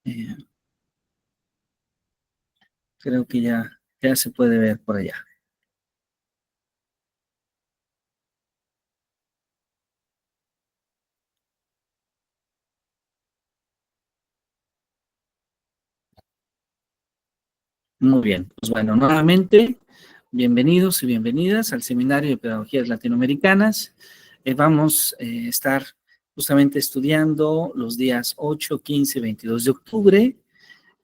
Eh, Creo que ya se puede ver por allá. Muy bien, pues bueno, nuevamente, bienvenidos y bienvenidas al Seminario de Pedagogías Latinoamericanas. Vamos a estar justamente estudiando los días 8, 15, 22 de octubre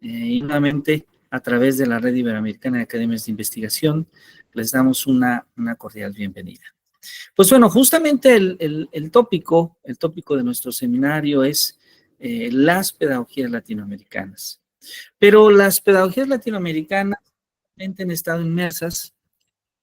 y nuevamente a través de la Red Iberoamericana de Academias de Investigación les damos una cordial bienvenida. Pues bueno, justamente el tópico de nuestro seminario es las pedagogías latinoamericanas. Pero las pedagogías latinoamericanas han estado inmersas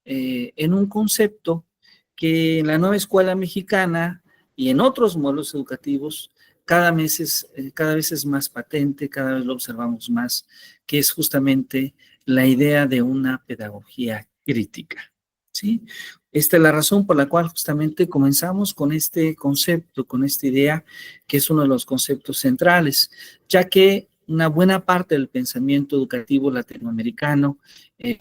en un concepto que en la nueva escuela mexicana y en otros modelos educativos cada vez es más patente, cada vez lo observamos más, que es justamente la idea de una pedagogía crítica, ¿sí? Esta es la razón por la cual justamente comenzamos con este concepto, con esta idea, que es uno de los conceptos centrales, ya que una buena parte del pensamiento educativo latinoamericano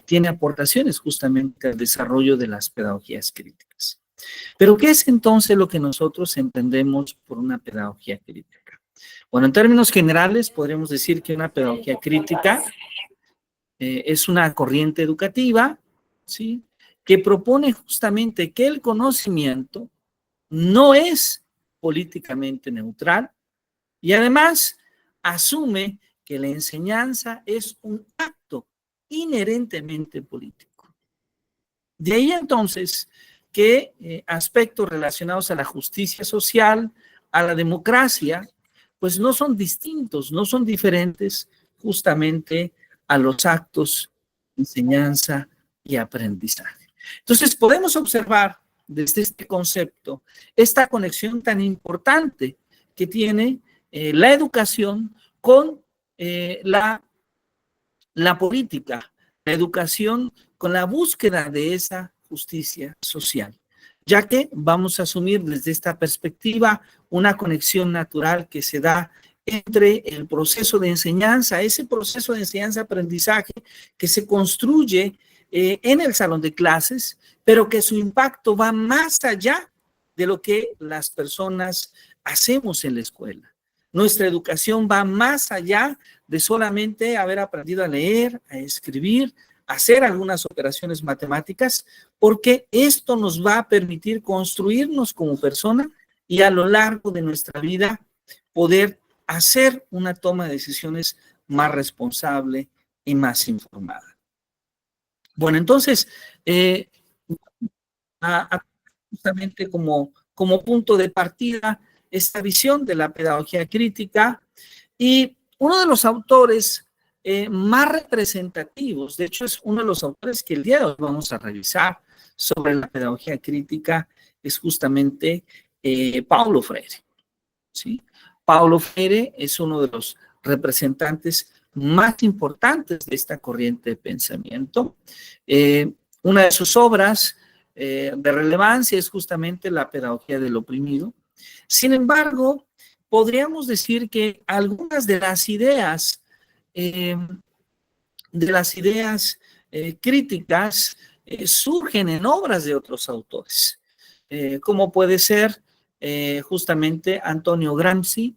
tiene aportaciones justamente al desarrollo de las pedagogías críticas. Pero, ¿qué es entonces lo que nosotros entendemos por una pedagogía crítica? Bueno, en términos generales, podríamos decir que una pedagogía crítica es una corriente educativa, ¿sí?, que propone justamente que el conocimiento no es políticamente neutral y además asume que la enseñanza es un acto inherentemente político. De ahí entonces que aspectos relacionados a la justicia social, a la democracia, pues no son distintos, no son diferentes justamente a los actos de enseñanza y aprendizaje. Entonces podemos observar desde este concepto esta conexión tan importante que tiene la educación con la política, la educación con la búsqueda de esa justicia social, ya que vamos a asumir desde esta perspectiva una conexión natural que se da entre el proceso de enseñanza, ese proceso de enseñanza-aprendizaje que se construye en el salón de clases, pero que su impacto va más allá de lo que las personas hacemos en la escuela. Nuestra educación va más allá de solamente haber aprendido a leer, a escribir, a hacer algunas operaciones matemáticas, porque esto nos va a permitir construirnos como persona y a lo largo de nuestra vida poder hacer una toma de decisiones más responsable y más informada. Bueno, entonces, eh, justamente como punto de partida esta visión de la pedagogía crítica y uno de los autores más representativos, de hecho es uno de los autores que el día de hoy vamos a revisar sobre la pedagogía crítica, es justamente Paulo Freire, ¿sí? Paulo Freire es uno de los representantes más importantes de esta corriente de pensamiento. Una de sus obras de relevancia es justamente la pedagogía del oprimido. Sin embargo, podríamos decir que algunas eh, de las ideas críticas surgen en obras de otros autores, como puede ser justamente Antonio Gramsci,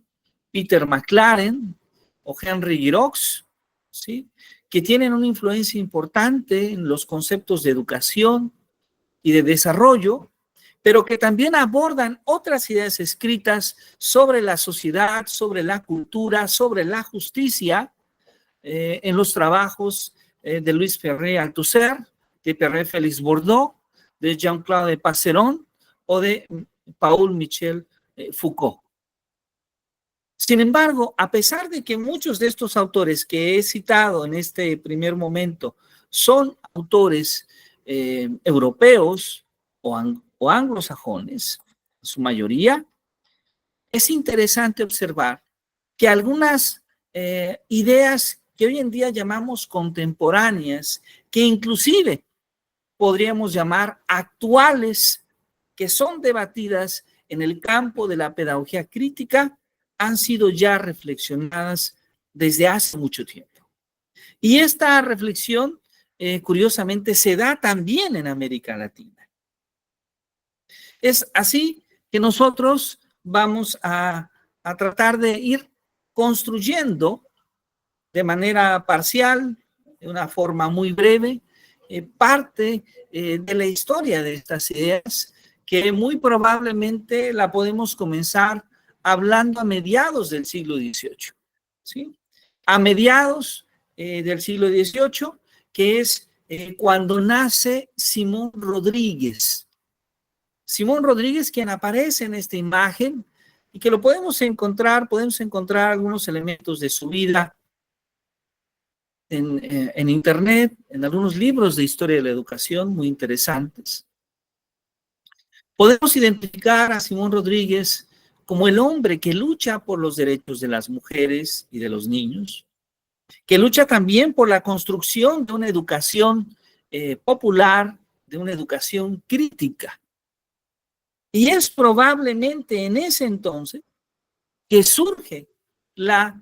Peter McLaren o Henry Giroux, ¿sí?, que tienen una influencia importante en los conceptos de educación y de desarrollo, pero que también abordan otras ideas escritas sobre la sociedad, sobre la cultura, sobre la justicia, en los trabajos de Luis Ferré Althusser, de Pierre Félix Bourdieu, de Jean-Claude Passeron o de Paul Michel Foucault. Sin embargo, a pesar de que muchos de estos autores que he citado en este primer momento son autores europeos o anglosajones, en su mayoría, es interesante observar que algunas ideas que hoy en día llamamos contemporáneas, que inclusive podríamos llamar actuales, que son debatidas en el campo de la pedagogía crítica, han sido ya reflexionadas desde hace mucho tiempo. Y esta reflexión, curiosamente, se da también en América Latina. Es así que nosotros vamos a tratar de ir construyendo de manera parcial, de una forma muy breve, parte de la historia de estas ideas, que muy probablemente la podemos comenzar hablando a mediados del siglo XVIII, ¿sí? A mediados del siglo XVIII, que es cuando nace Simón Rodríguez. Simón Rodríguez, quien aparece en esta imagen y que lo podemos encontrar algunos elementos de su vida en Internet, en algunos libros de historia de la educación muy interesantes. Podemos identificar a Simón Rodríguez como el hombre que lucha por los derechos de las mujeres y de los niños, que lucha también por la construcción de una educación popular, de una educación crítica. Y es probablemente en ese entonces que surge la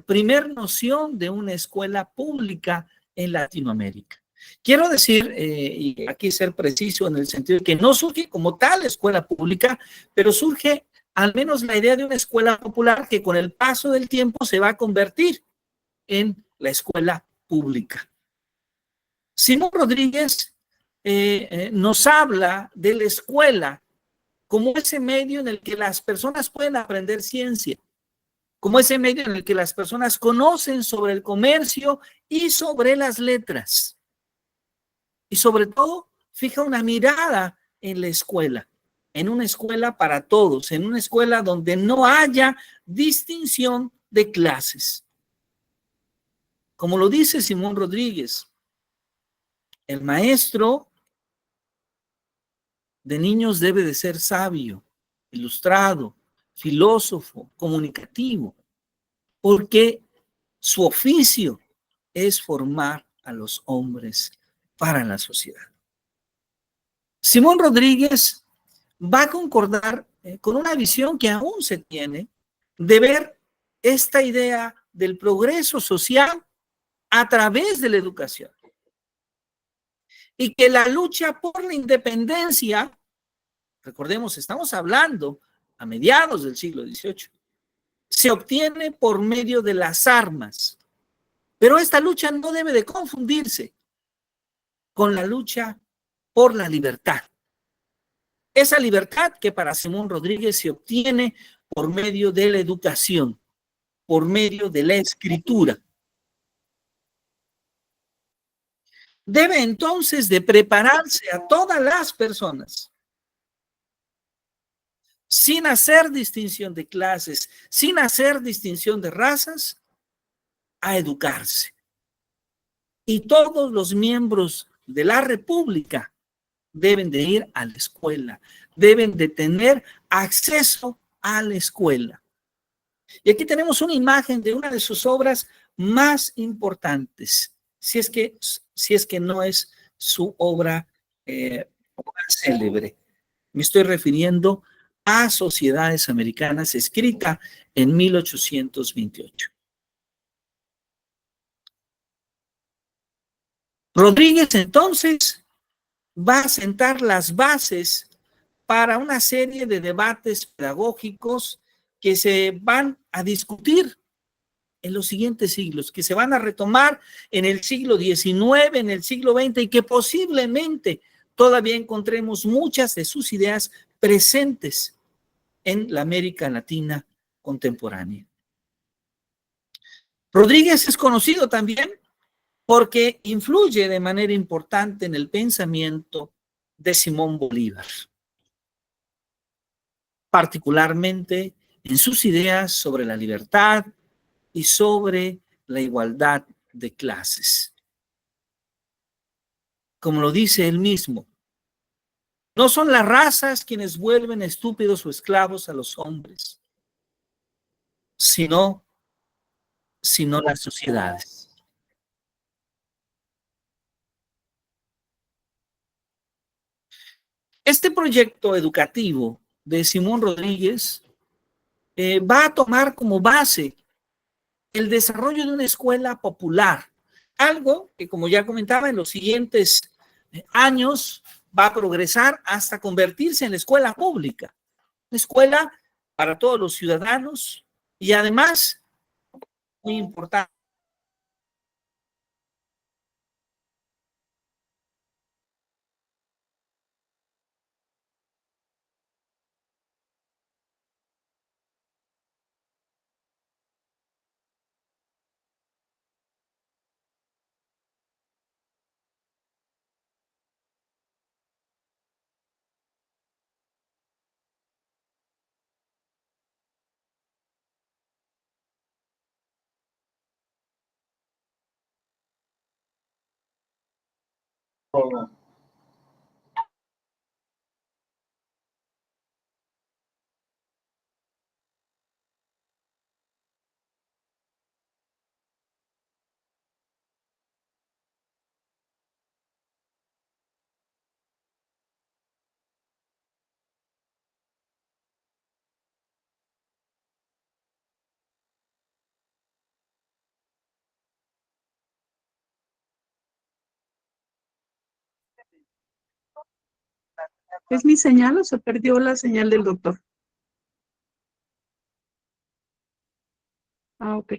primer noción de una escuela pública en Latinoamérica. Quiero decir, y aquí ser preciso en el sentido de que no surge como tal escuela pública, pero surge al menos la idea de una escuela popular que con el paso del tiempo se va a convertir en la escuela pública. Simón Rodríguez nos habla de la escuela como ese medio en el que las personas pueden aprender ciencia, como ese medio en el que las personas conocen sobre el comercio y sobre las letras. Y sobre todo, fija una mirada en la escuela, en una escuela para todos, en una escuela donde no haya distinción de clases. Como lo dice Simón Rodríguez, el maestro de niños debe de ser sabio, ilustrado, filósofo, comunicativo, porque su oficio es formar a los hombres para la sociedad. Simón Rodríguez va a concordar con una visión que aún se tiene de ver esta idea del progreso social a través de la educación. Y que la lucha por la independencia, recordemos, estamos hablando a mediados del siglo XVIII, se obtiene por medio de las armas. Pero esta lucha no debe de confundirse con la lucha por la libertad. Esa libertad que para Simón Rodríguez se obtiene por medio de la educación, por medio de la escritura. Debe entonces de prepararse a todas las personas, sin hacer distinción de clases, sin hacer distinción de razas, a educarse. Y todos los miembros de la República deben de ir a la escuela, deben de tener acceso a la escuela. Y aquí tenemos una imagen de una de sus obras más importantes, si es que no es su obra más célebre. Me estoy refiriendo a Sociedades Americanas, escrita en 1828. Rodríguez entonces va a sentar las bases para una serie de debates pedagógicos que se van a discutir en los siguientes siglos, que se van a retomar en el siglo XIX, en el siglo XX, y que posiblemente todavía encontremos muchas de sus ideas presentes en la América Latina contemporánea. Rodríguez es conocido también porque influye de manera importante en el pensamiento de Simón Bolívar, particularmente en sus ideas sobre la libertad y sobre la igualdad de clases. Como lo dice él mismo, no son las razas quienes vuelven estúpidos o esclavos a los hombres, sino las sociedades. Este proyecto educativo de Simón Rodríguez va a tomar como base el desarrollo de una escuela popular, algo que, como ya comentaba, en los siguientes años va a progresar hasta convertirse en la escuela pública, una escuela para todos los ciudadanos y además, muy importante, ¿Es mi señal o se perdió la señal del doctor? Ah, ok.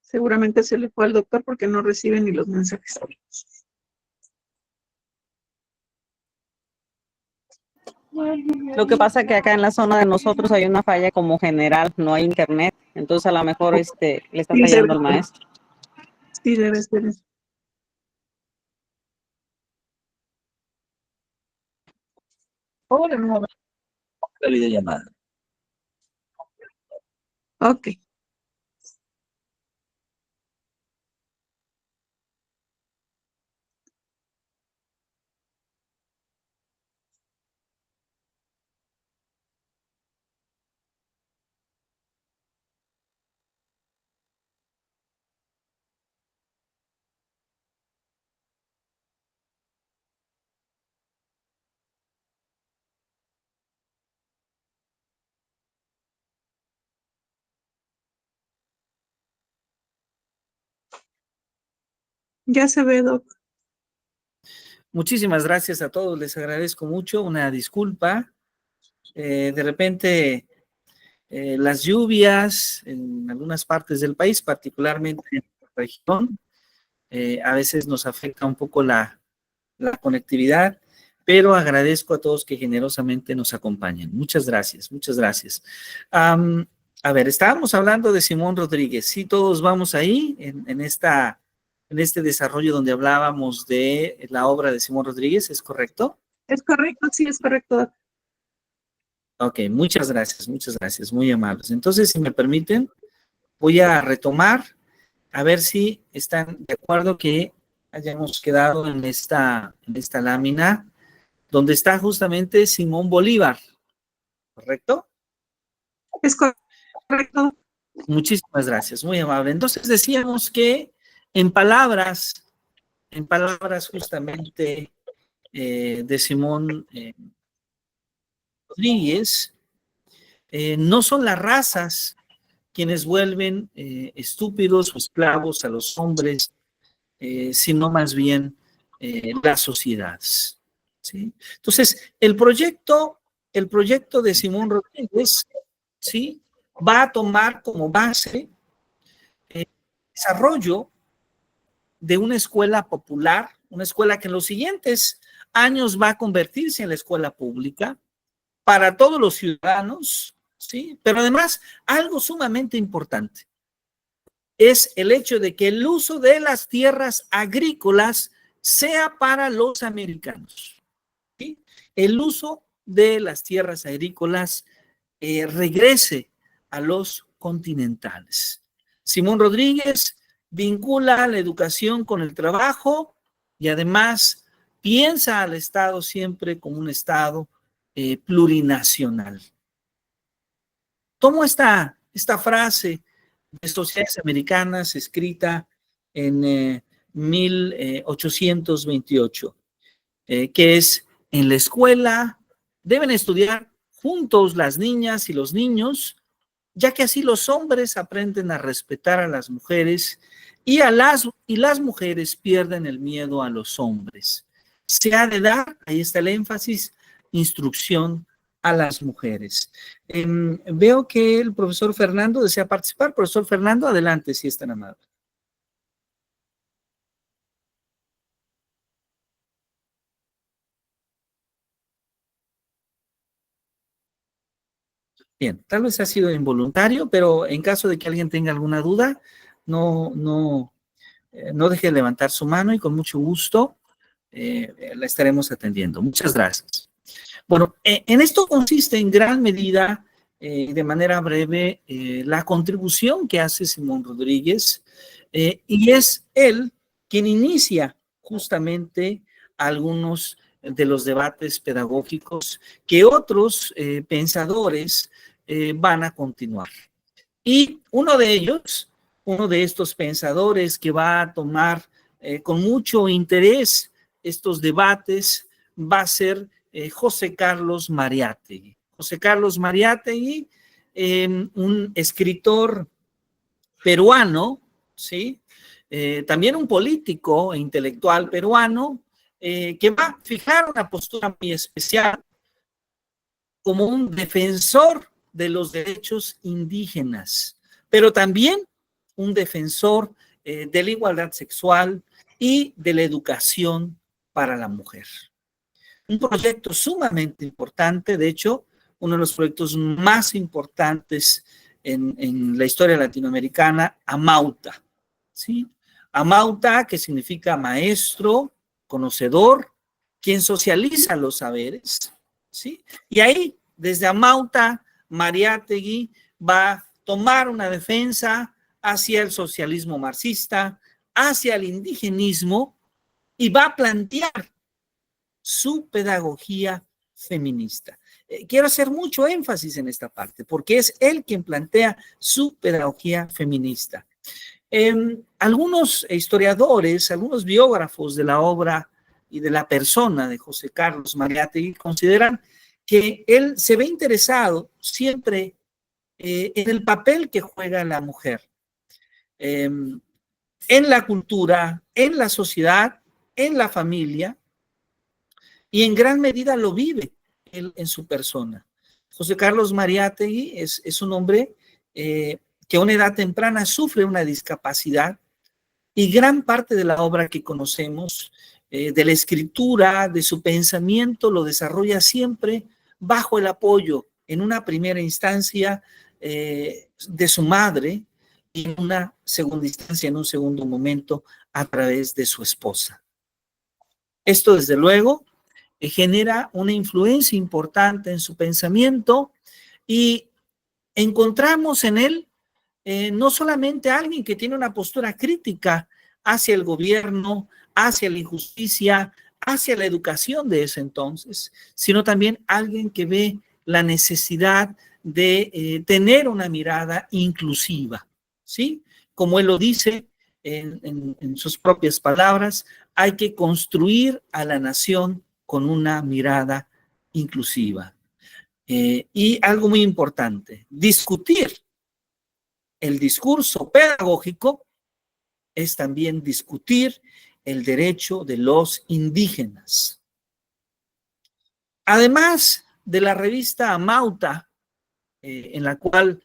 Seguramente se le fue al doctor porque no recibe ni los mensajes. Lo que pasa es que acá en la zona de nosotros hay una falla como general, no hay internet, entonces a lo mejor le está Sí, fallando al maestro. sí, debe ser eso. ahora no la videollamada. Ok. Ya se ve, doc. Muchísimas gracias a todos, les agradezco mucho, una disculpa. De repente, las lluvias en algunas partes del país, particularmente en la región, a veces nos afecta un poco la conectividad, pero agradezco a todos que generosamente nos acompañen. Muchas gracias, muchas gracias. A ver, estábamos hablando de Simón Rodríguez. Sí, todos vamos ahí en este desarrollo donde hablábamos de la obra de Simón Rodríguez, ¿es correcto? Es correcto, sí, es correcto, doc. Ok, muchas gracias, muy amables. Entonces, si me permiten, voy a retomar, a ver si están de acuerdo que hayamos quedado en esta lámina donde está justamente Simón Bolívar, ¿correcto? Es correcto. Muchísimas gracias, muy amable. Entonces decíamos que en palabras justamente de Simón Rodríguez, no son las razas quienes vuelven estúpidos o esclavos a los hombres, sino más bien las sociedades. ¿Sí? Entonces, el proyecto de Simón Rodríguez, ¿sí? Va a tomar como base el desarrollo de una escuela popular, una escuela que en los siguientes años va a convertirse en la escuela pública para todos los ciudadanos, ¿sí? Pero además, algo sumamente importante es el hecho de que el uso de las tierras agrícolas sea para los americanos, ¿sí? El uso de las tierras agrícolas regrese a los continentales. Simón Rodríguez vincula la educación con el trabajo y además piensa al Estado siempre como un Estado plurinacional. Tomo esta frase de Sociedades Americanas escrita en 1828, que es: en la escuela deben estudiar juntos las niñas y los niños, ya que así los hombres aprenden a respetar a las mujeres y las mujeres pierden el miedo a los hombres. Se ha de dar, ahí está el énfasis, instrucción a las mujeres. Veo que el profesor Fernando desea participar. Profesor Fernando, adelante, si es tan amable. Bien, tal vez ha sido involuntario, pero en caso de que alguien tenga alguna duda, no deje de levantar su mano y con mucho gusto la estaremos atendiendo. Muchas gracias. Bueno, en esto consiste en gran medida, de manera breve, la contribución que hace Simón Rodríguez, y es él quien inicia justamente algunos de los debates pedagógicos que otros pensadores van a continuar. Y uno de ellos, uno de estos pensadores que va a tomar con mucho interés estos debates, va a ser José Carlos Mariátegui. José Carlos Mariátegui, un escritor peruano, ¿sí? También un político e intelectual peruano, que va a fijar una postura muy especial como un defensor de los derechos indígenas, pero también un defensor de la igualdad sexual y de la educación para la mujer. Un proyecto sumamente importante, de hecho, uno de los proyectos más importantes en la historia latinoamericana, Amauta, ¿sí? Amauta, que significa maestro, conocedor, quien socializa los saberes, ¿sí? Y ahí, desde Amauta, Mariátegui va a tomar una defensa hacia el socialismo marxista, hacia el indigenismo, y va a plantear su pedagogía feminista. Quiero hacer mucho énfasis en esta parte, porque es él quien plantea su pedagogía feminista. Algunos historiadores, algunos biógrafos de la obra y de la persona de José Carlos Mariátegui consideran que él se ve interesado siempre en el papel que juega la mujer en la cultura, en la sociedad, en la familia, y en gran medida lo vive él en su persona. José Carlos Mariátegui es un hombre que a una edad temprana sufre una discapacidad, y gran parte de la obra que conocemos, de la escritura, de su pensamiento, lo desarrolla siempre bajo el apoyo, en una primera instancia, de su madre, y en una segunda instancia, en un segundo momento, a través de su esposa. Esto, desde luego, genera una influencia importante en su pensamiento, y encontramos en él no solamente a alguien que tiene una postura crítica hacia el gobierno, hacia la injusticia, hacia la educación de ese entonces, sino también alguien que ve la necesidad de tener una mirada inclusiva, ¿sí? Como él lo dice en sus propias palabras, hay que construir a la nación con una mirada inclusiva. Y algo muy importante, discutir el discurso pedagógico es también discutir el derecho de los indígenas. Además de la revista Amauta, en la cual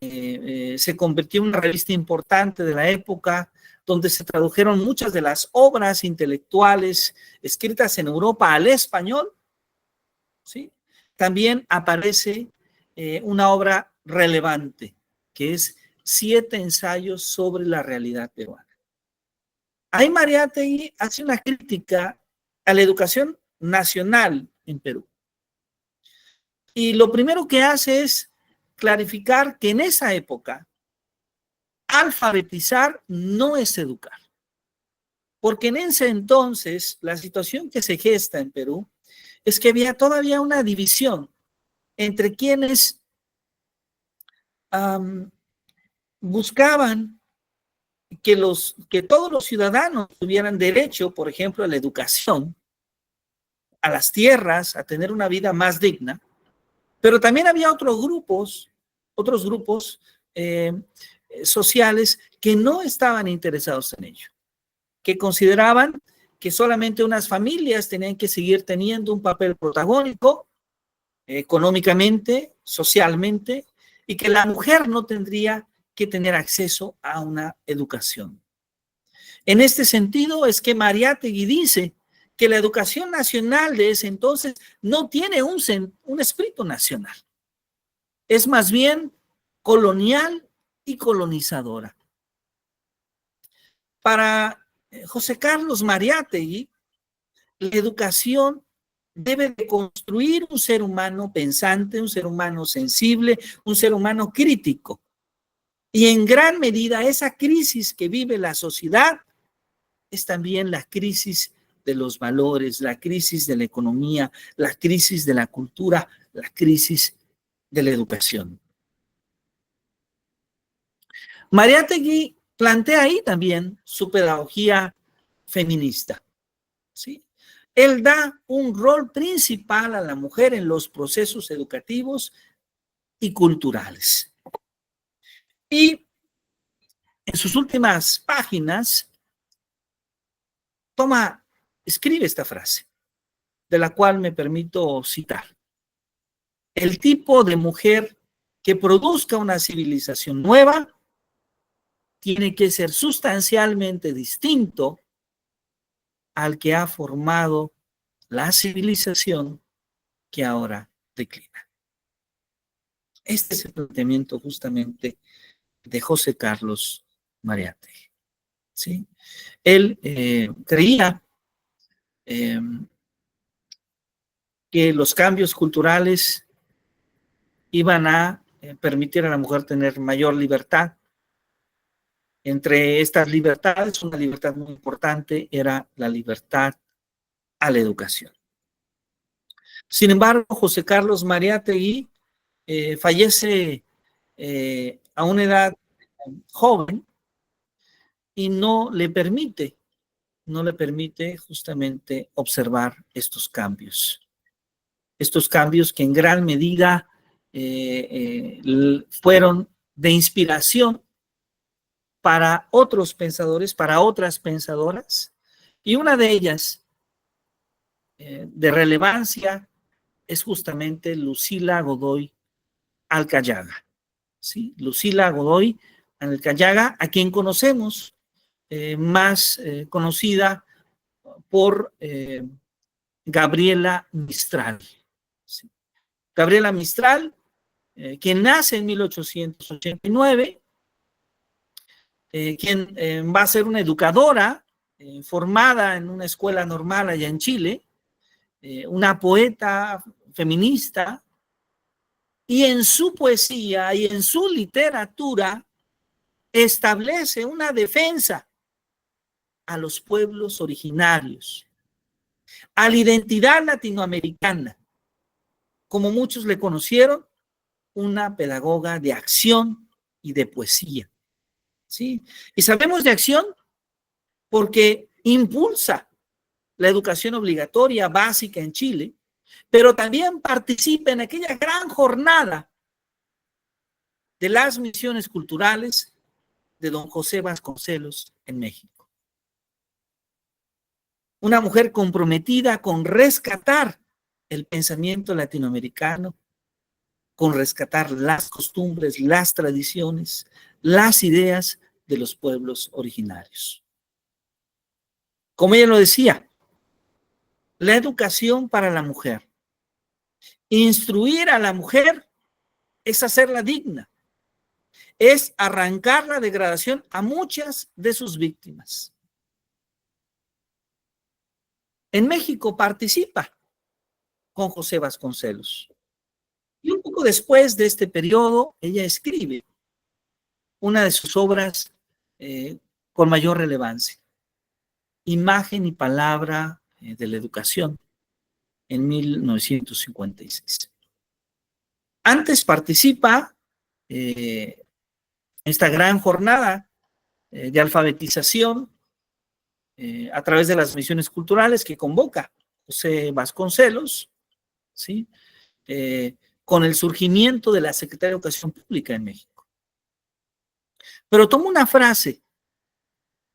se convirtió en una revista importante de la época, donde se tradujeron muchas de las obras intelectuales escritas en Europa al español, ¿sí? También aparece una obra relevante, que es 7 ensayos sobre la realidad peruana. Ahí Mariátegui hace una crítica a la educación nacional en Perú. Y lo primero que hace es clarificar que en esa época alfabetizar no es educar. Porque en ese entonces la situación que se gesta en Perú es que había todavía una división entre quienes buscaban que todos los ciudadanos tuvieran derecho, por ejemplo, a la educación, a las tierras, a tener una vida más digna, pero también había otros grupos sociales que no estaban interesados en ello, que consideraban que solamente unas familias tenían que seguir teniendo un papel protagónico económicamente, socialmente, y que la mujer no tendría que tener acceso a una educación. En este sentido es que Mariátegui dice que la educación nacional de ese entonces no tiene un espíritu nacional. Es más bien colonial y colonizadora. Para José Carlos Mariátegui, la educación debe de construir un ser humano pensante, un ser humano sensible, un ser humano crítico. Y en gran medida esa crisis que vive la sociedad es también la crisis de los valores, la crisis de la economía, la crisis de la cultura, la crisis de la educación. Mariátegui plantea ahí también su pedagogía feminista, ¿sí? Él da un rol principal a la mujer en los procesos educativos y culturales. Y en sus últimas páginas escribe esta frase, de la cual me permito citar. El tipo de mujer que produzca una civilización nueva tiene que ser sustancialmente distinto al que ha formado la civilización que ahora declina. Este es el planteamiento justamente de José Carlos Mariátegui, ¿sí? Él creía que los cambios culturales iban a permitir a la mujer tener mayor libertad. Entre estas libertades, una libertad muy importante era la libertad a la educación. Sin embargo, José Carlos Mariátegui fallece a una edad joven y no le permite justamente observar estos cambios que en gran medida fueron de inspiración para otros pensadores, para otras pensadoras, y una de ellas de relevancia es justamente Lucila Godoy Alcayaga, ¿sí? Lucila Godoy Alcayaga, a quien conocemos más conocida por Gabriela Mistral, ¿sí? Gabriela Mistral, quien nace en 1889, quien va a ser una educadora formada en una escuela normal allá en Chile, una poeta feminista, y en su poesía y en su literatura establece una defensa a los pueblos originarios, a la identidad latinoamericana. Como muchos le conocieron, una pedagoga de acción y de poesía, ¿sí? Y sabemos de acción porque impulsa la educación obligatoria básica en Chile, pero también participa en aquella gran jornada de las misiones culturales de don José Vasconcelos en México. Una mujer comprometida con rescatar el pensamiento latinoamericano, con rescatar las costumbres, las tradiciones, las ideas de los pueblos originarios. Como ella lo decía, la educación para la mujer, instruir a la mujer es hacerla digna, es arrancar la degradación a muchas de sus víctimas. En México participa con José Vasconcelos. Y un poco después de este periodo, ella escribe una de sus obras con mayor relevancia, Imagen y Palabra de la Educación, en 1956. Antes participa en esta gran jornada de alfabetización a través de las misiones culturales que convoca José Vasconcelos, ¿sí? Con el surgimiento de la Secretaría de Educación Pública en México. Pero tomo una frase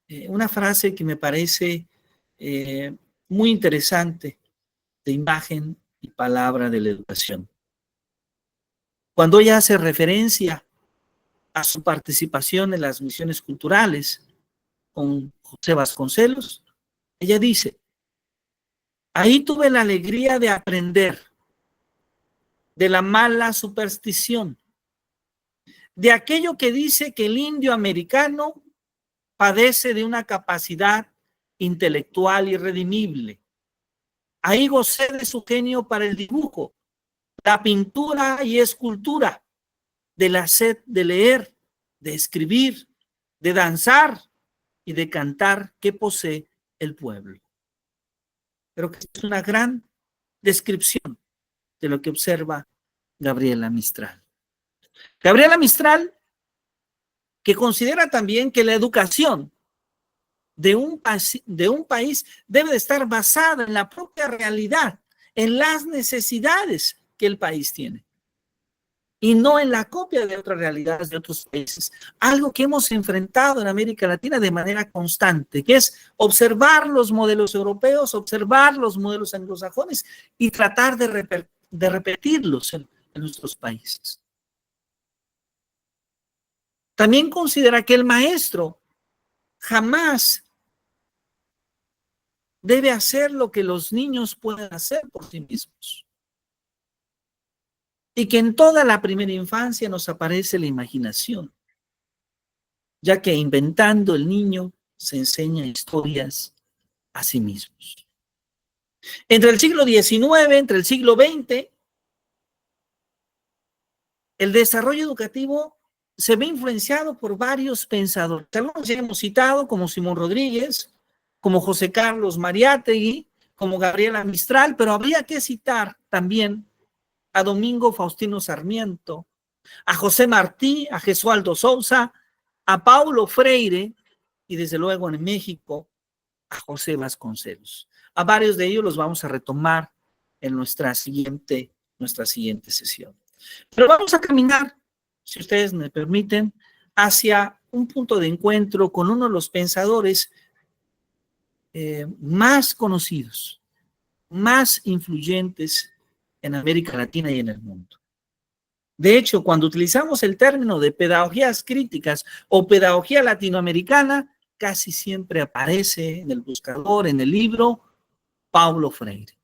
que me parece muy interesante de imagen y palabra de la educación. Cuando ella hace referencia a su participación en las misiones culturales con José Vasconcelos, ella dice: ahí tuve la alegría de aprender de la mala superstición, de aquello que dice que el indio americano padece de una capacidad intelectual irredimible. Ahí gocé de su genio para el dibujo, la pintura y escultura, de la sed de leer, de escribir, de danzar y de cantar que posee el pueblo. Creo que es una gran descripción de lo que observa Gabriela Mistral. Gabriela Mistral, que considera también que la educación de un país debe de estar basada en la propia realidad, en las necesidades que el país tiene, y no en la copia de otras realidades de otros países. Algo que hemos enfrentado en América Latina de manera constante, que es observar los modelos europeos, observar los modelos anglosajones y tratar de repetirlos en nuestros países. También considera que el maestro jamás debe hacer lo que los niños pueden hacer por sí mismos. Y que en toda la primera infancia nos aparece la imaginación, ya que inventando el niño se enseña historias a sí mismos. Entre el siglo XIX, entre el siglo XX, el desarrollo educativo se ve influenciado por varios pensadores. Algunos ya hemos citado, como Simón Rodríguez, como José Carlos Mariátegui, como Gabriela Mistral, pero habría que citar también a Domingo Faustino Sarmiento, a José Martí, a Gesualdo Sousa, a Paulo Freire y desde luego en México a José Vasconcelos. A varios de ellos los vamos a retomar en nuestra siguiente sesión. Pero vamos a caminar, si ustedes me permiten, hacia un punto de encuentro con uno de los pensadores más conocidos, más influyentes en América Latina y en el mundo. De hecho, cuando utilizamos el término de pedagogías críticas o pedagogía latinoamericana, casi siempre aparece en el buscador, en el libro, Paulo Freire.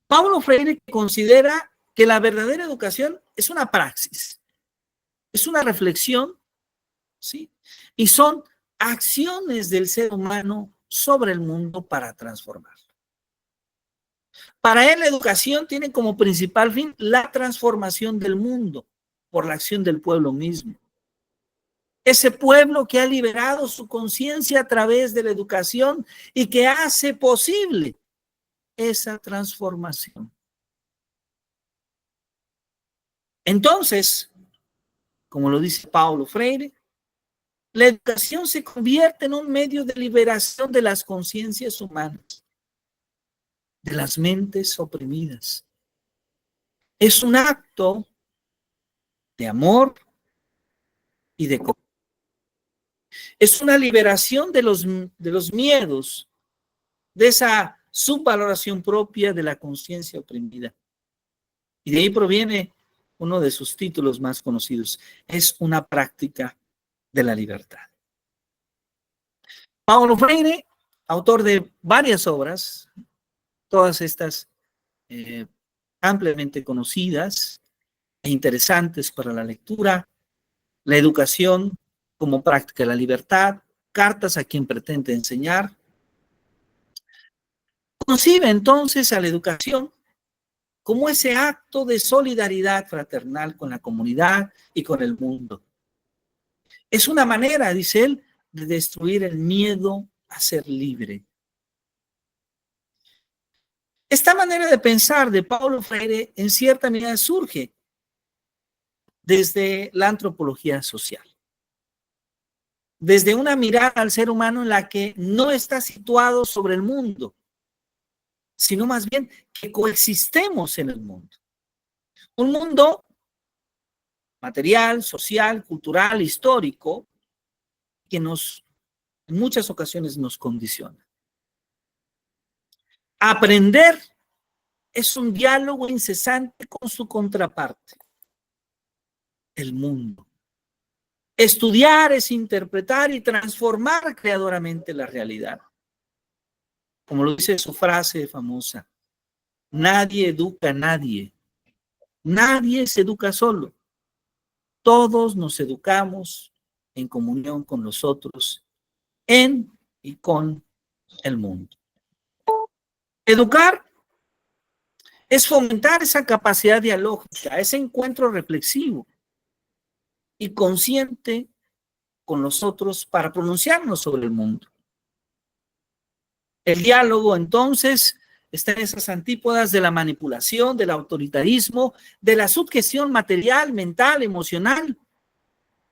Paulo Freire considera que la verdadera educación es una praxis, es una reflexión, ¿sí? Y son acciones del ser humano sobre el mundo para transformarlo. Para él, la educación tiene como principal fin la transformación del mundo por la acción del pueblo mismo. Ese pueblo que ha liberado su conciencia a través de la educación y que hace posible esa transformación. Entonces, como lo dice Paulo Freire, la educación se convierte en un medio de liberación de las conciencias humanas, de las mentes oprimidas. Es un acto de amor y de cooperación. Es una liberación de los miedos, de esa subvaloración propia de la conciencia oprimida. Y de ahí proviene uno de sus títulos más conocidos. Es una práctica de la libertad. Paulo Freire, autor de varias obras, todas estas ampliamente conocidas e interesantes para la lectura: La educación como práctica de la libertad, Cartas a quien pretende enseñar. Concibe entonces a la educación como ese acto de solidaridad fraternal con la comunidad y con el mundo. Es una manera, dice él, de destruir el miedo a ser libre. Esta manera de pensar de Paulo Freire en cierta medida surge desde la antropología social. desde una mirada al ser humano en la que no está situado sobre el mundo, sino más bien que coexistemos en el mundo. Un mundo material, social, cultural, histórico, que en muchas ocasiones nos condiciona. Aprender es un diálogo incesante con su contraparte, el mundo. Estudiar es interpretar y transformar creadoramente la realidad. Como lo dice su frase famosa, nadie educa a nadie. Nadie se educa solo. Todos nos educamos en comunión con los otros, en y con el mundo. Educar es fomentar esa capacidad dialógica, ese encuentro reflexivo y consciente con los otros para pronunciarnos sobre el mundo. El diálogo, entonces, está en esas antípodas de la manipulación, del autoritarismo, de la subgestión material, mental, emocional,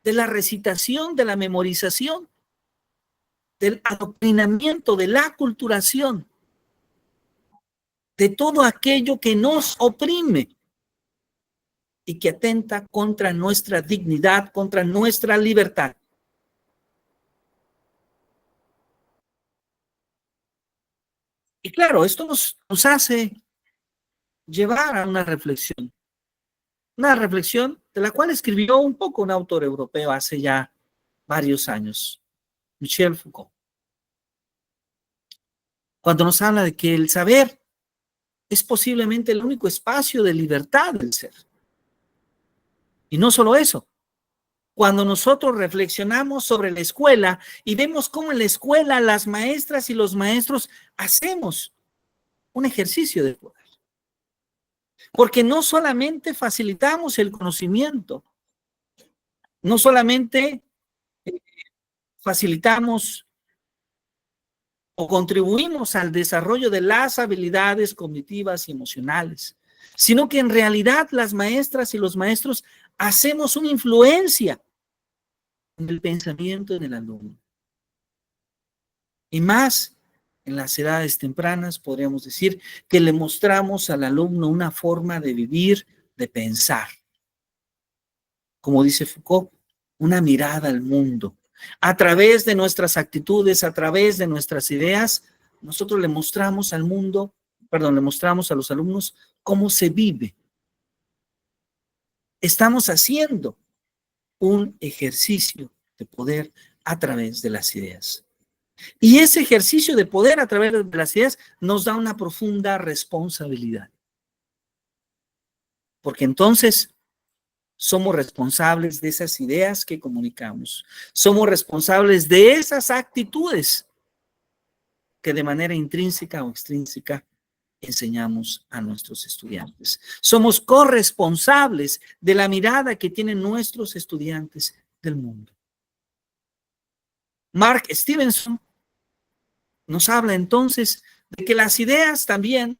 de la recitación, de la memorización, del adoctrinamiento, de la aculturación, de todo aquello que nos oprime y que atenta contra nuestra dignidad, contra nuestra libertad. Y claro, esto nos hace llevar a una reflexión de la cual escribió un poco un autor europeo hace ya varios años, Michel Foucault, cuando nos habla de que el saber es posiblemente el único espacio de libertad del ser. Y no solo eso, cuando nosotros reflexionamos sobre la escuela y vemos cómo en la escuela las maestras y los maestros hacemos un ejercicio de poder. Porque no solamente facilitamos el conocimiento, no solamente facilitamos o contribuimos al desarrollo de las habilidades cognitivas y emocionales, sino que en realidad las maestras y los maestros hacemos una influencia en el pensamiento del alumno. Y más en las edades tempranas, podríamos decir que le mostramos al alumno una forma de vivir, de pensar. Como dice Foucault, una mirada al mundo. A través de nuestras actitudes, a través de nuestras ideas, nosotros le mostramos al mundo, le mostramos a los alumnos cómo se vive. Estamos haciendo un ejercicio de poder a través de las ideas. Y ese ejercicio de poder a través de las ideas nos da una profunda responsabilidad. Porque entonces somos responsables de esas ideas que comunicamos. Somos responsables de esas actitudes que de manera intrínseca o extrínseca enseñamos a nuestros estudiantes. Somos corresponsables de la mirada que tienen nuestros estudiantes del mundo. Mark Stevenson nos habla entonces de que las ideas también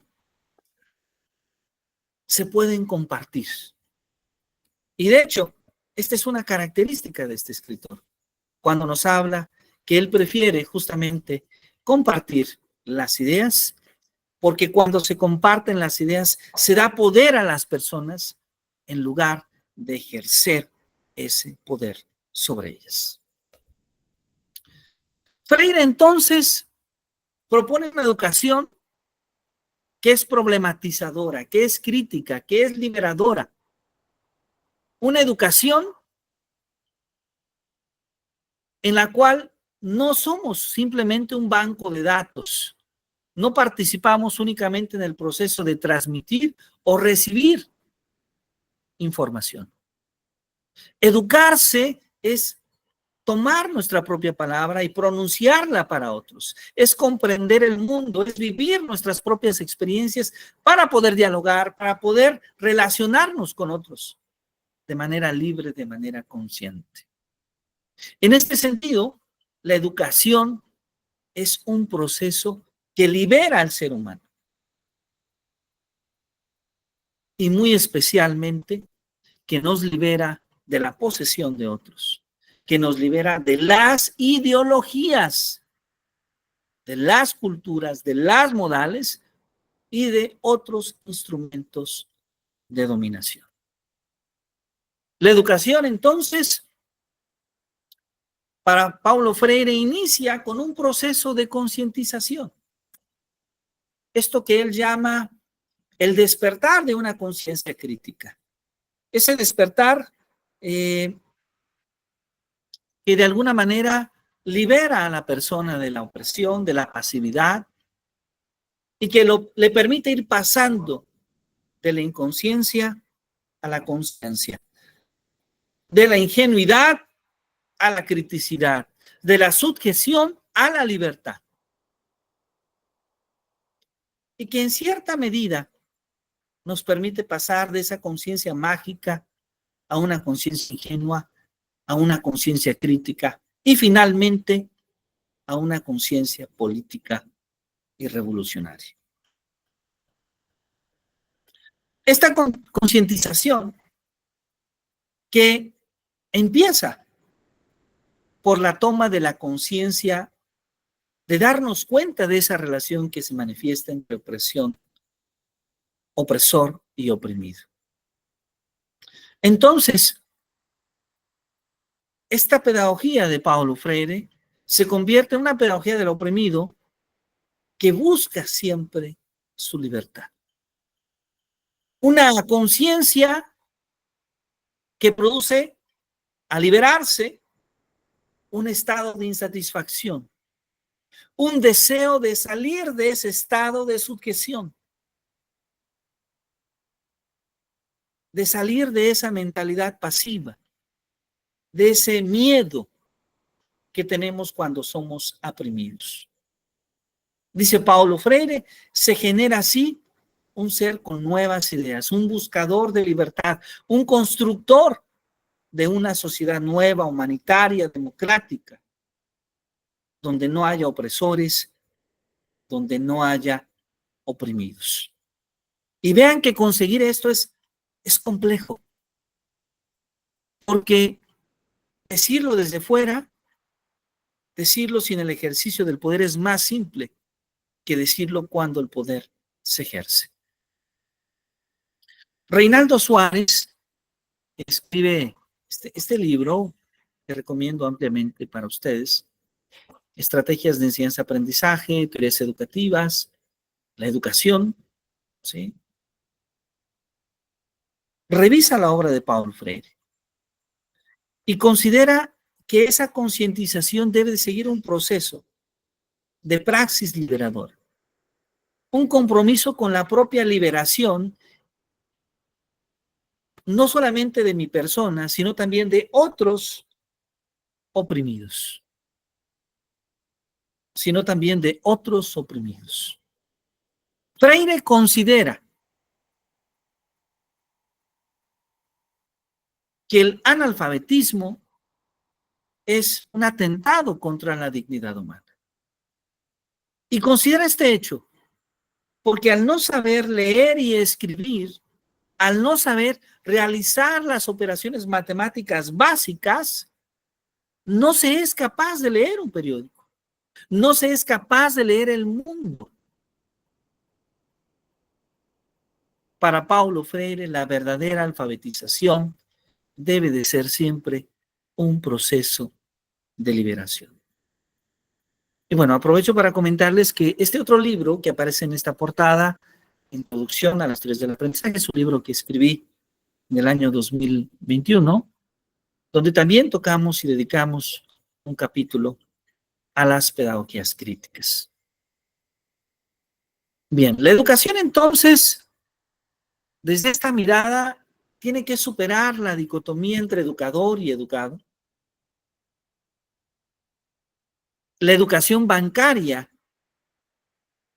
se pueden compartir. Y de hecho, esta es una característica de este escritor, cuando nos habla que él prefiere justamente compartir las ideas, porque cuando se comparten las ideas se da poder a las personas en lugar de ejercer ese poder sobre ellas. Freire entonces propone una educación que es problematizadora, que es crítica, que es liberadora. Una educación en la cual no somos simplemente un banco de datos, no participamos únicamente en el proceso de transmitir o recibir información. Educarse es tomar nuestra propia palabra y pronunciarla para otros. Es comprender el mundo, es vivir nuestras propias experiencias para poder dialogar, para poder relacionarnos con otros de manera libre, de manera consciente. En este sentido, la educación es un proceso que libera al ser humano. Y muy especialmente que nos libera de la posesión de otros, que nos libera de las ideologías, de las culturas, de las modales y de otros instrumentos de dominación. La educación, entonces, para Paulo Freire inicia con un proceso de concientización. Esto que él llama el despertar de una conciencia crítica. Ese despertar que de alguna manera libera a la persona de la opresión, de la pasividad, y que le permite ir pasando de la inconsciencia a la conciencia, de la ingenuidad a la criticidad, de la sujeción a la libertad. Y que en cierta medida nos permite pasar de esa conciencia mágica a una conciencia ingenua, a una conciencia crítica y finalmente a una conciencia política y revolucionaria. Esta concientización que empieza por la toma de la conciencia, de darnos cuenta de esa relación que se manifiesta entre opresión, opresor y oprimido. Entonces, esta pedagogía de Paulo Freire se convierte en una pedagogía del oprimido que busca siempre su libertad. Una conciencia que produce, al liberarse, un estado de insatisfacción, un deseo de salir de ese estado de sujeción, de salir de esa mentalidad pasiva, de ese miedo que tenemos cuando somos oprimidos. Dice Paulo Freire, se genera así un ser con nuevas ideas, un buscador de libertad, un constructor de una sociedad nueva, humanitaria, democrática, donde no haya opresores, donde no haya oprimidos. Y vean que conseguir esto es complejo, porque decirlo desde fuera, decirlo sin el ejercicio del poder es más simple que decirlo cuando el poder se ejerce. Reinaldo Suárez escribe este libro que recomiendo ampliamente para ustedes, Estrategias de enseñanza-aprendizaje, teorías educativas, la educación, ¿sí? Revisa la obra de Paulo Freire y considera que esa concientización debe de seguir un proceso de praxis liberadora, un compromiso con la propia liberación, no solamente de mi persona, sino también de otros oprimidos, sino también de otros oprimidos. Freire considera que el analfabetismo es un atentado contra la dignidad humana. Y considera este hecho porque al no saber leer y escribir, al no saber realizar las operaciones matemáticas básicas, no se es capaz de leer un periódico, no se es capaz de leer el mundo. Para Paulo Freire, la verdadera alfabetización debe de ser siempre un proceso de liberación. Y bueno, aprovecho para comentarles que este otro libro que aparece en esta portada, Introducción a las teorías del aprendizaje, es un libro que escribí en el año 2021, donde también tocamos y dedicamos un capítulo a las pedagogías críticas. Bien, la educación entonces, desde esta mirada, tiene que superar la dicotomía entre educador y educado. La educación bancaria,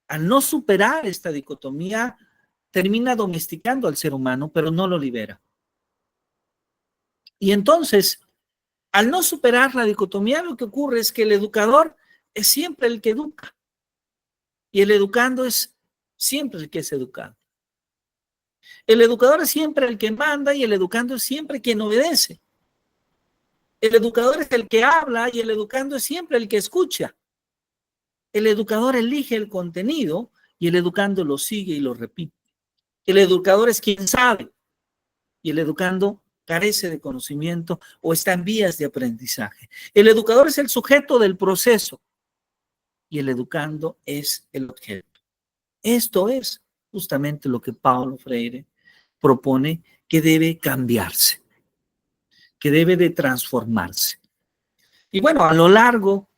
al no superar esta dicotomía, termina domesticando al ser humano, pero no lo libera. Y entonces, al no superar la dicotomía, lo que ocurre es que el educador es siempre el que educa y el educando es siempre el que es educado. El educador es siempre el que manda y el educando es siempre quien obedece. El educador es el que habla y el educando es siempre el que escucha. El educador elige el contenido y el educando lo sigue y lo repite. El educador es quien sabe y el educando carece de conocimiento o está en vías de aprendizaje. El educador es el sujeto del proceso y el educando es el objeto. Esto es justamente lo que Paulo Freire propone que debe cambiarse, que debe de transformarse. Y bueno, a lo largo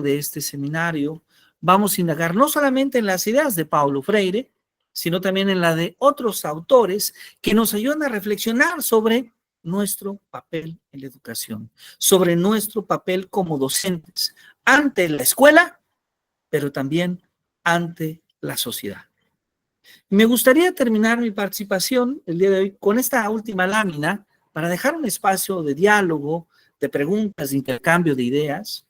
de este seminario, vamos a indagar no solamente en las ideas de Paulo Freire, sino también en la de otros autores que nos ayudan a reflexionar sobre nuestro papel en la educación, sobre nuestro papel como docentes ante la escuela, pero también ante la sociedad. Me gustaría terminar mi participación el día de hoy con esta última lámina para dejar un espacio de diálogo, de preguntas, de intercambio de ideas,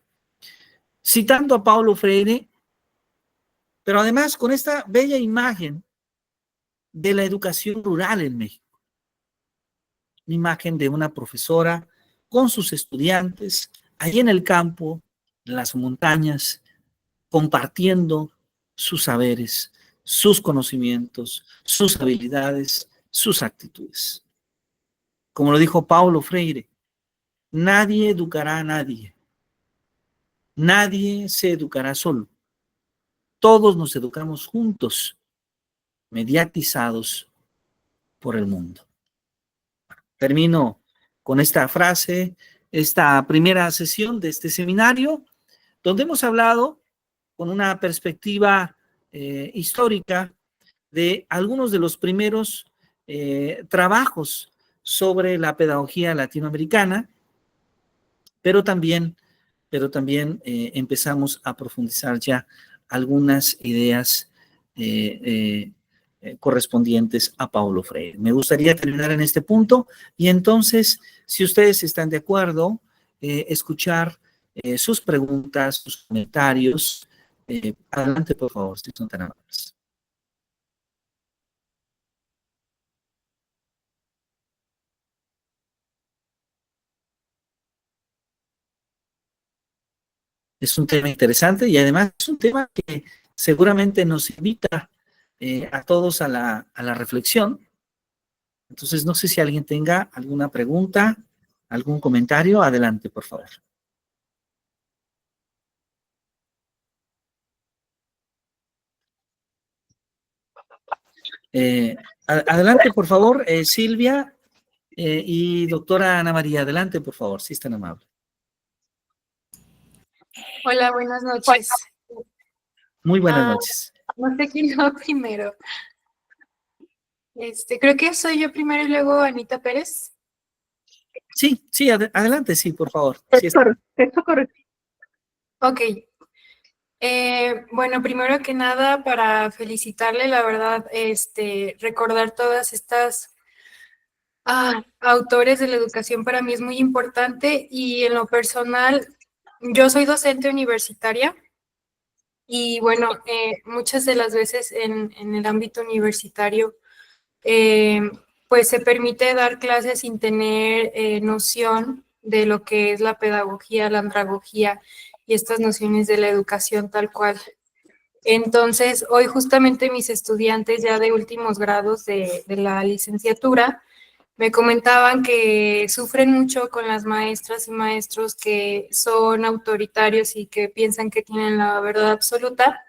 citando a Paulo Freire, pero además con esta bella imagen de la educación rural en México. Una imagen de una profesora con sus estudiantes, ahí en el campo, en las montañas, compartiendo sus saberes, sus conocimientos, sus habilidades, sus actitudes. Como lo dijo Paulo Freire, nadie educará a nadie. Nadie se educará solo. Todos nos educamos juntos, mediatizados por el mundo. Termino con esta frase, esta primera sesión de este seminario, donde hemos hablado con una perspectiva histórica de algunos de los primeros trabajos sobre la pedagogía latinoamericana, pero también empezamos a profundizar ya algunas ideas correspondientes a Paulo Freire. Me gustaría terminar en este punto y entonces, si ustedes están de acuerdo, escuchar sus preguntas, sus comentarios. Adelante, por favor, si son tan amables. Es un tema interesante y además es un tema que seguramente nos invita a todos a la reflexión. Entonces, no sé si alguien tenga alguna pregunta, algún comentario. Adelante, por favor. Adelante, por favor, Silvia y doctora Ana María. Adelante, por favor, si es tan amable. Hola, buenas noches. Muy buenas noches. No sé quién va primero. Creo que soy yo primero y luego Anita Pérez. Sí, adelante, sí, por favor. Eso correcto. Ok. Bueno, primero que nada, para felicitarle, la verdad, recordar todas estas autores de la educación para mí es muy importante y en lo personal, yo soy docente universitaria y bueno, muchas de las veces en el ámbito universitario, pues se permite dar clases sin tener noción de lo que es la pedagogía, la andragogía y estas nociones de la educación tal cual. Entonces, hoy justamente mis estudiantes ya de últimos grados de la licenciatura me comentaban que sufren mucho con las maestras y maestros que son autoritarios y que piensan que tienen la verdad absoluta.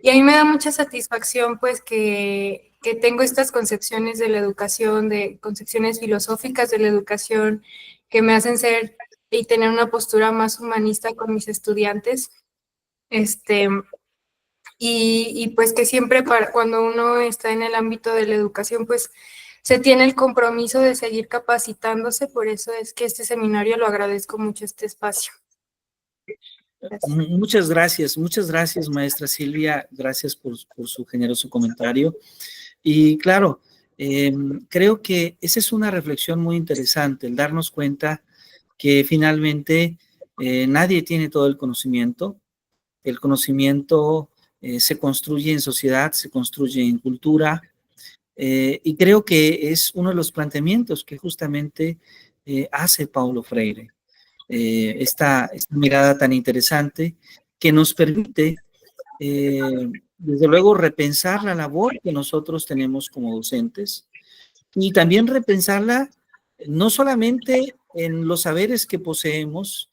Y a mí me da mucha satisfacción pues que tengo estas concepciones de la educación, de concepciones filosóficas de la educación que me hacen ser y tener una postura más humanista con mis estudiantes. Y pues que siempre cuando uno está en el ámbito de la educación, pues se tiene el compromiso de seguir capacitándose, por eso es que este seminario lo agradezco mucho, este espacio. Gracias. Muchas gracias, maestra Silvia, gracias por su generoso comentario. Y claro, creo que esa es una reflexión muy interesante, el darnos cuenta que finalmente nadie tiene todo el conocimiento se construye en sociedad, se construye en cultura, y creo que es uno de los planteamientos que justamente hace Paulo Freire. Esta mirada tan interesante que nos permite, desde luego, repensar la labor que nosotros tenemos como docentes y también repensarla no solamente en los saberes que poseemos,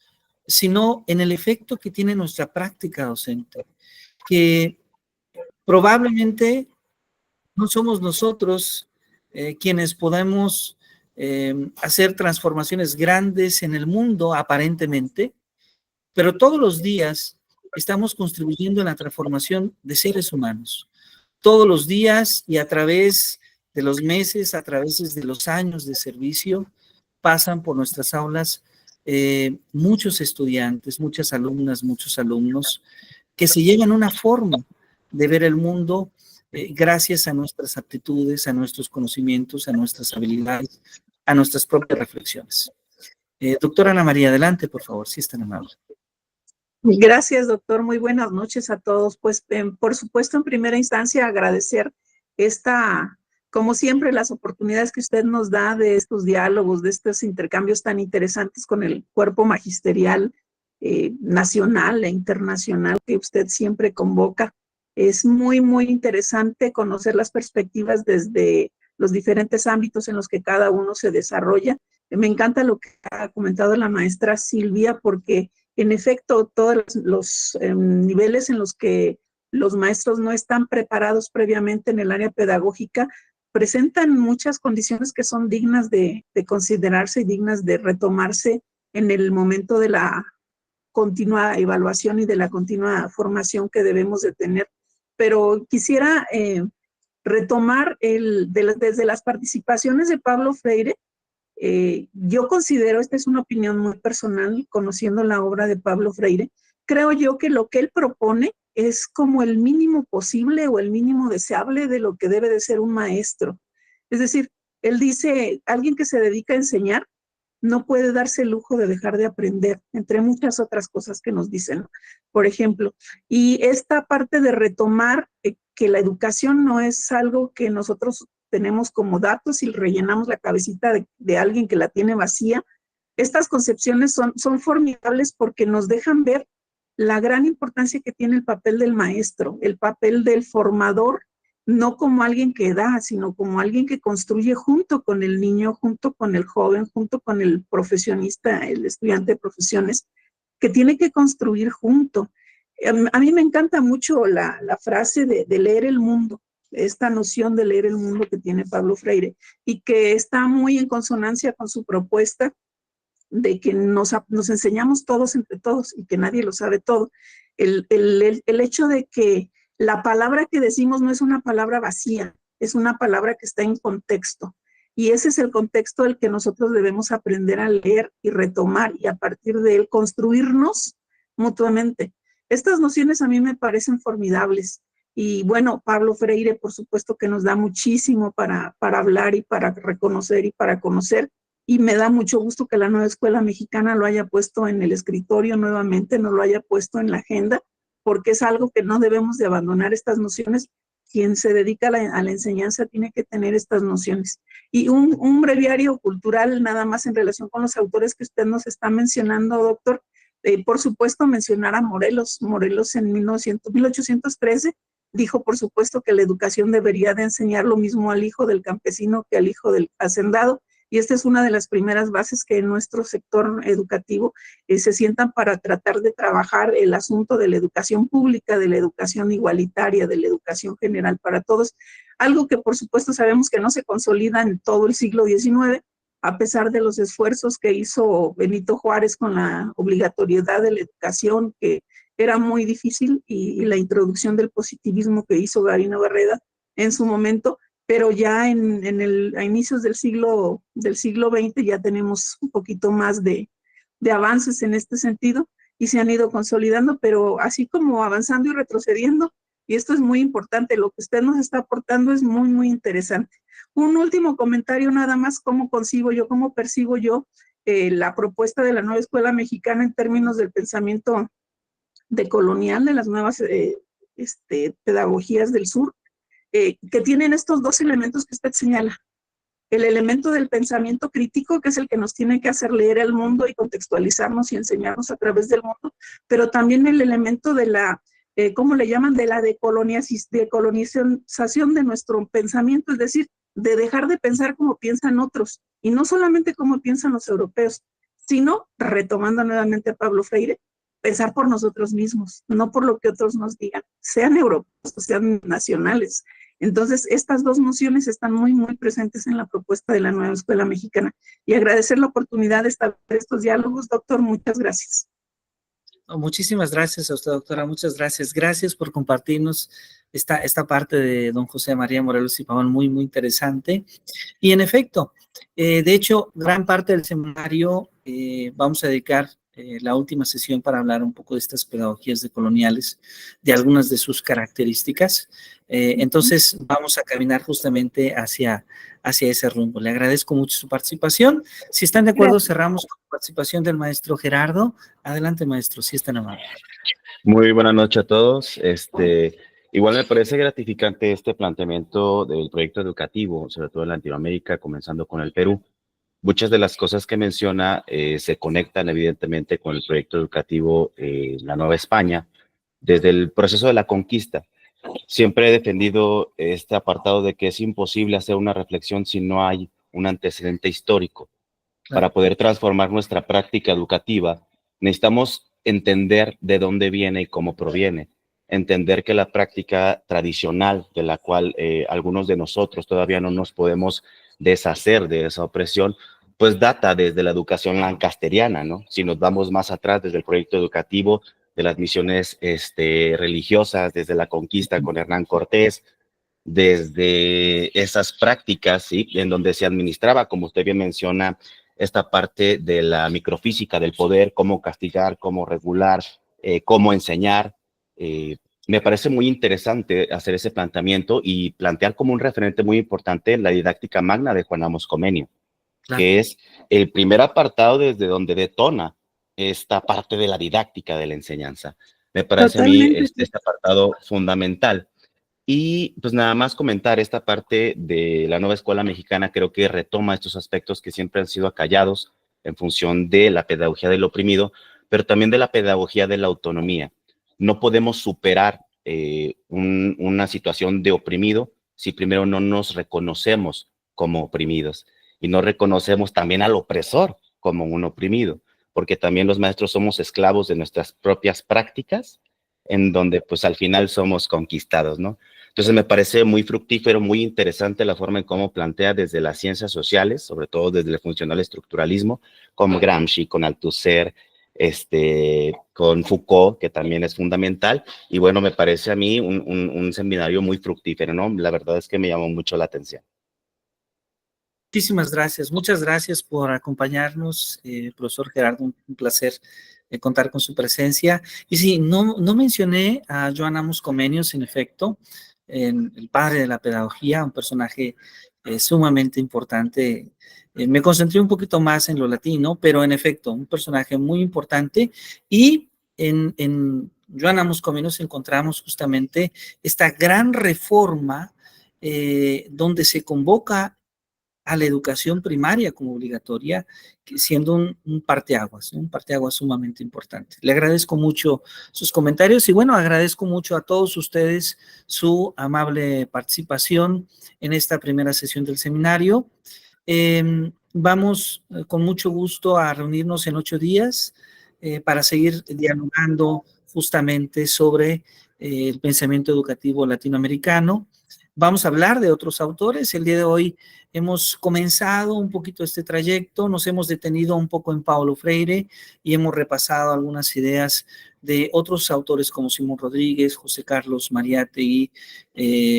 sino en el efecto que tiene nuestra práctica docente, que probablemente no somos nosotros quienes podamos hacer transformaciones grandes en el mundo, aparentemente, pero todos los días estamos contribuyendo en la transformación de seres humanos. Todos los días y a través de los meses, a través de los años de servicio, pasan por nuestras aulas muchos estudiantes, muchas alumnas, muchos alumnos, que se llevan una forma de ver el mundo gracias a nuestras aptitudes, a nuestros conocimientos, a nuestras habilidades, a nuestras propias reflexiones. Doctora Ana María, adelante, por favor, si es tan amable. Gracias, doctor. Muy buenas noches a todos. Pues, por supuesto, en primera instancia, agradecer como siempre, las oportunidades que usted nos da de estos diálogos, de estos intercambios tan interesantes con el cuerpo magisterial nacional e internacional que usted siempre convoca. Es muy, muy interesante conocer las perspectivas desde los diferentes ámbitos en los que cada uno se desarrolla. Me encanta lo que ha comentado la maestra Silvia, porque en efecto, todos los niveles en los que los maestros no están preparados previamente en el área pedagógica presentan muchas condiciones que son dignas de considerarse y dignas de retomarse en el momento de la continua evaluación y de la continua formación que debemos de tener. Pero quisiera retomar desde las participaciones de Pablo Freire. Yo considero, esta es una opinión muy personal, conociendo la obra de Pablo Freire, creo yo que lo que él propone es como el mínimo posible o el mínimo deseable de lo que debe de ser un maestro. Es decir, él dice, alguien que se dedica a enseñar no puede darse el lujo de dejar de aprender, entre muchas otras cosas que nos dicen, por ejemplo. Y esta parte de retomar que la educación no es algo que nosotros tenemos como datos y rellenamos la cabecita de alguien que la tiene vacía. Estas concepciones son formidables porque nos dejan ver la gran importancia que tiene el papel del maestro, el papel del formador, no como alguien que da, sino como alguien que construye junto con el niño, junto con el joven, junto con el profesionista, el estudiante de profesiones, que tiene que construir junto. A mí me encanta mucho la frase de leer el mundo, esta noción de leer el mundo que tiene Pablo Freire y que está muy en consonancia con su propuesta de que nos enseñamos todos entre todos y que nadie lo sabe todo. El hecho de que la palabra que decimos no es una palabra vacía, es una palabra que está en contexto. Y ese es el contexto del que nosotros debemos aprender a leer y retomar y a partir de él construirnos mutuamente. Estas nociones a mí me parecen formidables. Y bueno, Pablo Freire, por supuesto que nos da muchísimo para hablar y para reconocer y para conocer. Y me da mucho gusto que la nueva escuela mexicana lo haya puesto en el escritorio nuevamente, no lo haya puesto en la agenda, porque es algo que no debemos de abandonar estas nociones. Quien se dedica a la enseñanza tiene que tener estas nociones. Y un breviario cultural nada más en relación con los autores que usted nos está mencionando, doctor. Por supuesto, mencionar a Morelos. Morelos en 1813 dijo, por supuesto, que la educación debería de enseñar lo mismo al hijo del campesino que al hijo del hacendado. Y esta es una de las primeras bases que en nuestro sector educativo se sientan para tratar de trabajar el asunto de la educación pública, de la educación igualitaria, de la educación general para todos. Algo que por supuesto sabemos que no se consolida en todo el siglo XIX, a pesar de los esfuerzos que hizo Benito Juárez con la obligatoriedad de la educación, que era muy difícil, y la introducción del positivismo que hizo Gavino Barreda en su momento. Pero ya a inicios del siglo XX ya tenemos un poquito más de avances en este sentido y se han ido consolidando, pero así como avanzando y retrocediendo, y esto es muy importante, lo que usted nos está aportando es muy, muy interesante. Un último comentario nada más, cómo percibo yo la propuesta de la nueva escuela mexicana en términos del pensamiento decolonial, de las nuevas pedagogías del sur. Que tienen estos dos elementos que usted señala. el elemento del pensamiento crítico, que es el que nos tiene que hacer leer el mundo y contextualizarnos y enseñarnos a través del mundo, pero también el elemento de la, ¿cómo le llaman? De la decolonización de nuestro pensamiento, es decir, de dejar de pensar como piensan otros, y no solamente como piensan los europeos, sino, retomando nuevamente a Pablo Freire, pensar por nosotros mismos, no por lo que otros nos digan, sean europeos o sean nacionales. Entonces, estas dos nociones están muy, muy presentes en la propuesta de la nueva escuela mexicana. Y agradecer la oportunidad de establecer estos diálogos, doctor, muchas gracias. Muchísimas gracias a usted, doctora, muchas gracias. Gracias por compartirnos esta parte de don José María Morelos y Pavón, muy, muy interesante. Y en efecto, de hecho, gran parte del seminario vamos a dedicar la última sesión para hablar un poco de estas pedagogías decoloniales, de algunas de sus características. Entonces, vamos a caminar justamente hacia ese rumbo. Le agradezco mucho su participación. Si están de acuerdo, cerramos con la participación del maestro Gerardo. Adelante, maestro, si están amables. Muy buenas noches a todos. Igual me parece gratificante este planteamiento del proyecto educativo, sobre todo en Latinoamérica, comenzando con el Perú. Muchas de las cosas que menciona se conectan evidentemente con el proyecto educativo La Nueva España, desde el proceso de la conquista. Siempre he defendido este apartado de que es imposible hacer una reflexión si no hay un antecedente histórico. Claro. Para poder transformar nuestra práctica educativa, necesitamos entender de dónde viene y cómo proviene. Entender que la práctica tradicional, de la cual algunos de nosotros todavía no nos podemos deshacer de esa opresión, pues data desde la educación lancasteriana, ¿no? Si nos vamos más atrás, desde el proyecto educativo de las misiones religiosas, desde la conquista con Hernán Cortés, desde esas prácticas, ¿sí? En donde se administraba, como usted bien menciona, esta parte de la microfísica del poder, cómo castigar, cómo regular, cómo enseñar. Me parece muy interesante hacer ese planteamiento y plantear como un referente muy importante la didáctica magna de Juan Amos Comenio, claro, que es el primer apartado desde donde detona esta parte de la didáctica de la enseñanza. Me parece totalmente a mí este apartado fundamental. Y pues nada más comentar esta parte de la nueva escuela mexicana, creo que retoma estos aspectos que siempre han sido acallados en función de la pedagogía del oprimido, pero también de la pedagogía de la autonomía. No podemos superar una situación de oprimido si primero no nos reconocemos como oprimidos y no reconocemos también al opresor como un oprimido, porque también los maestros somos esclavos de nuestras propias prácticas, en donde pues al final somos conquistados, ¿no? Entonces me parece muy fructífero, muy interesante la forma en cómo plantea desde las ciencias sociales, sobre todo desde el funcional estructuralismo, con Gramsci, con Althusser, con Foucault, que también es fundamental, y bueno, me parece a mí un seminario muy fructífero, ¿no? La verdad es que me llamó mucho la atención. Muchísimas gracias, muchas gracias por acompañarnos, profesor Gerardo, un placer contar con su presencia. Y sí, no mencioné a Joan Amos Comenius, en efecto, el padre de la pedagogía, un personaje sumamente importante. Me concentré un poquito más en lo latino, pero en efecto, un personaje muy importante. Y en Joan Amos Comenius encontramos justamente esta gran reforma donde se convoca a la educación primaria como obligatoria, siendo un parteaguas sumamente importante. Le agradezco mucho sus comentarios y bueno, agradezco mucho a todos ustedes su amable participación en esta primera sesión del seminario. Vamos con mucho gusto a reunirnos en 8 días para seguir dialogando justamente sobre el pensamiento educativo latinoamericano. Vamos a hablar de otros autores. El día de hoy hemos comenzado un poquito este trayecto, nos hemos detenido un poco en Paulo Freire y hemos repasado algunas ideas de otros autores como Simón Rodríguez, José Carlos Mariátegui,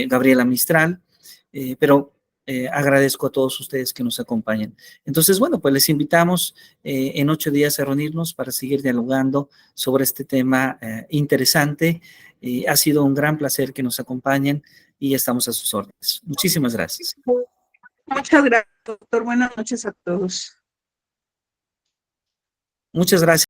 Gabriela Mistral, pero agradezco a todos ustedes que nos acompañen. Entonces, bueno, pues les invitamos en 8 días a reunirnos para seguir dialogando sobre este tema interesante. Ha sido un gran placer que nos acompañen y estamos a sus órdenes. Muchísimas gracias. Muchas gracias, doctor. Buenas noches a todos. Muchas gracias.